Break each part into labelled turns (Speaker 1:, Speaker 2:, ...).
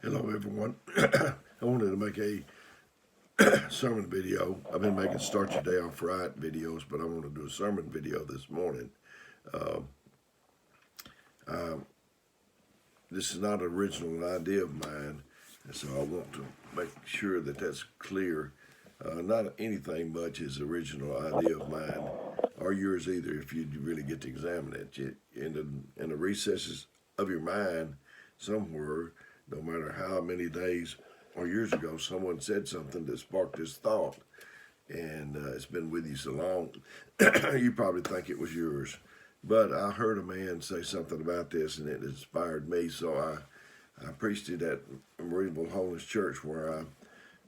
Speaker 1: Hello, everyone. I wanted to make a sermon video. I've been making Start Your Day Off Right videos, but I want to do a sermon video this morning. Uh, this is not an original idea of mine, and so I want to make sure that that's clear. Not anything much is original idea of mine or yours either, if you really get to examine it. In the recesses of your mind, somewhere, no matter how many days or years ago, someone said something that sparked this thought, and it's been with you so long, you probably think it was yours. But I heard a man say something about this, and it inspired me, so I preached it at Unbelievable Holiness Church, where I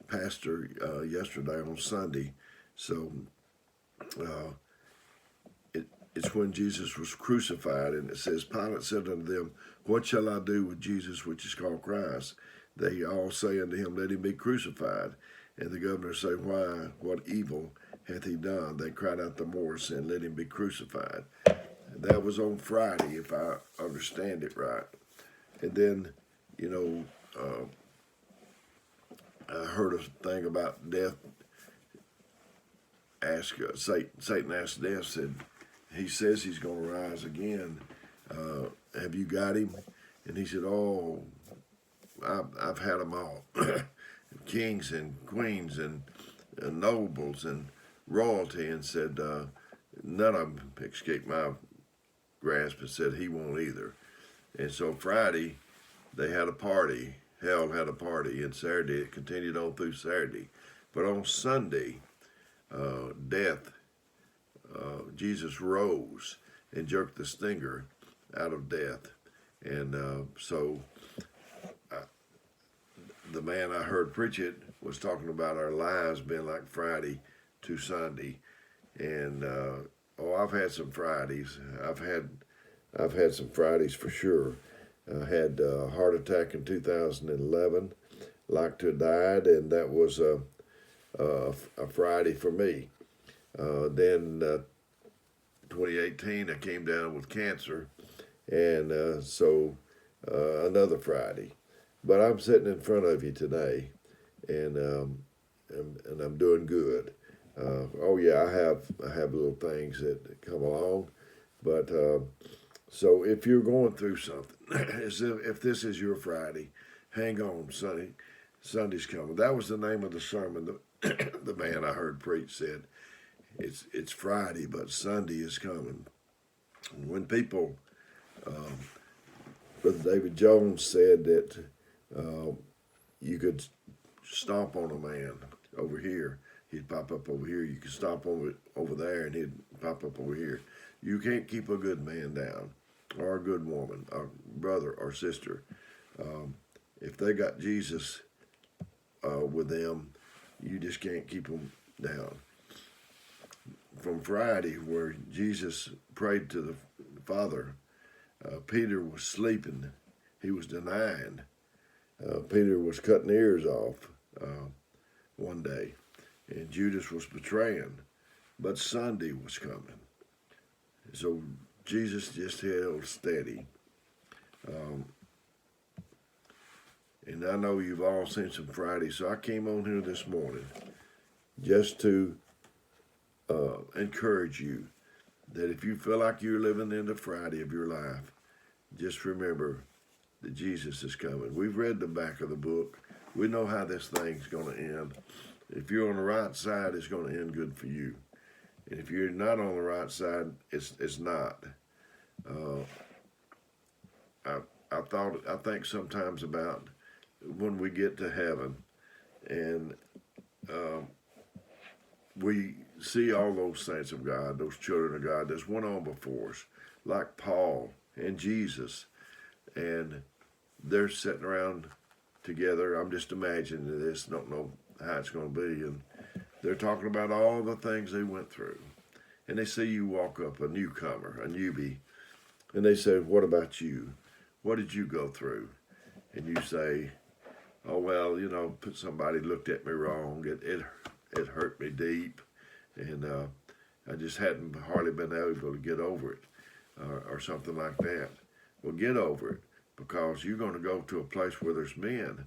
Speaker 1: pastor yesterday on Sunday. So it's when Jesus was crucified, and it says, Pilate said unto them, What shall I do with Jesus, which is called Christ? They all say unto him, Let him be crucified. And the governor say, Why? What evil hath he done? They cried out the more, saying, Let him be crucified. And that was on Friday, if I understand it right. And then, I heard a thing about death. Satan asked death, said, he says he's going to rise again. Have you got him? And he said, Oh, I've had them all. Kings and queens and nobles and royalty, and said, none of them escaped my grasp, and said he won't either. And so Friday, they had a party. Hell had a party, and Saturday it continued on through Saturday. But on Sunday, Jesus rose and jerked the stinger out of death. And so the man I heard preach it was talking about our lives being like Friday to Sunday. And I've had some Fridays. I've had some Fridays for sure. I had a heart attack in 2011, like to have died, and that was a Friday for me. Then 2018, I came down with cancer, and so another Friday. But I'm sitting in front of you today, and I'm doing good. I have little things that come along, but so if you're going through something, if this is your Friday, hang on, Sunday's coming. That was the name of the sermon. The man I heard preach said, it's Friday, but Sunday is coming. When people, Brother David Jones said that you could stomp on a man over here, he'd pop up over here. You could stomp over there, and he'd pop up over here. You can't keep a good man down, or a good woman, or brother or sister. If they got Jesus with them, you just can't keep them down. From Friday, where Jesus prayed to the Father, Peter was sleeping. He was denying. Peter was cutting ears off one day, and Judas was betraying. But Sunday was coming. So Jesus just held steady. And I know you've all seen some Fridays, so I came on here this morning just to encourage you that if you feel like you're living in the Friday of your life, just remember that Jesus is coming. We've read the back of the book. We know how this thing's going to end. If you're on the right side, it's going to end good for you. And if you're not on the right side, it's not. I think sometimes about when we get to heaven, and we see all those saints of God, those children of God that's went on before us, like Paul and Jesus, and they're sitting around together. I'm just imagining this, don't know how it's going to be, and they're talking about all the things they went through. And they see you walk up, a newcomer, a newbie, and they say, What about you? What did you go through? And you say, Oh, well, somebody looked at me wrong. It hurt me deep, and I just hadn't hardly been able to get over it, or something like that. Well, get over it. because you're going to go to a place where there's men.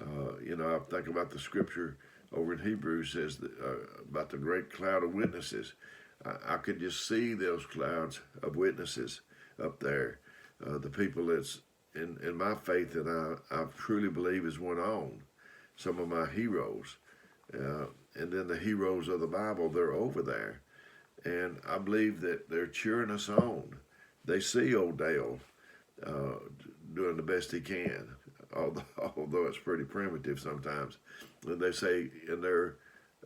Speaker 1: I think about the scripture over in Hebrews says that, about the great cloud of witnesses. I could just see those clouds of witnesses up there. The people that's in my faith that I truly believe is one on. Some of my heroes. And then the heroes of the Bible, they're over there. And I believe that they're cheering us on. They see old Dale doing the best he can, although it's pretty primitive sometimes. And they say,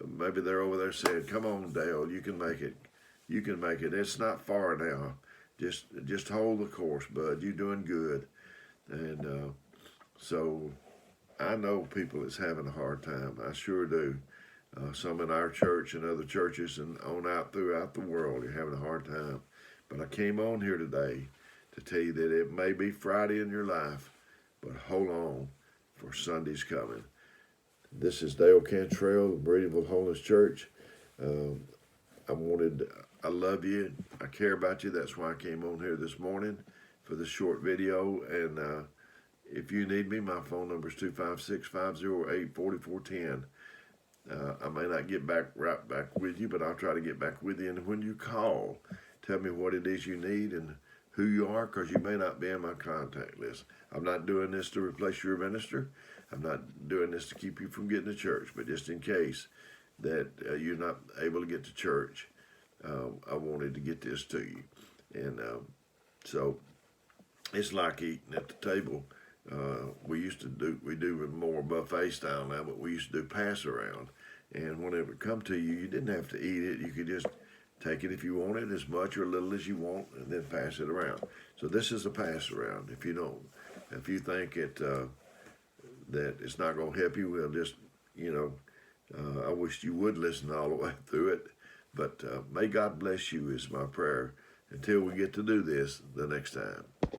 Speaker 1: maybe they're over there saying, "Come on, Dale, you can make it. You can make it. It's not far now. Just hold the course, bud. You're doing good." And so I know people that's having a hard time. I sure do. Some in our church and other churches and on out throughout the world are having a hard time. But I came on here today to tell you that it may be Friday in your life, but hold on, for Sunday's coming. This is Dale Cantrell of Breedenville Holiness Church. I love you. I care about you. That's why I came on here this morning for this short video. And if you need me, my phone number is 256-508-4410. I may not get right back with you, but I'll try to get back with you. And when you call, tell me what it is you need and who you are, because you may not be in my contact list. I'm not doing this to replace your minister. I'm not doing this to keep you from getting to church, but just in case that you're not able to get to church, I wanted to get this to you. And so it's like eating at the table. We do more buffet style now, but we used to do pass around. And whenever it would come to you, you didn't have to eat it. You could just take it if you wanted, as much or little as you want, and then pass it around. So this is a pass around. If you think that it's not going to help you, well, just, I wish you would listen all the way through it. But may God bless you is my prayer until we get to do this the next time.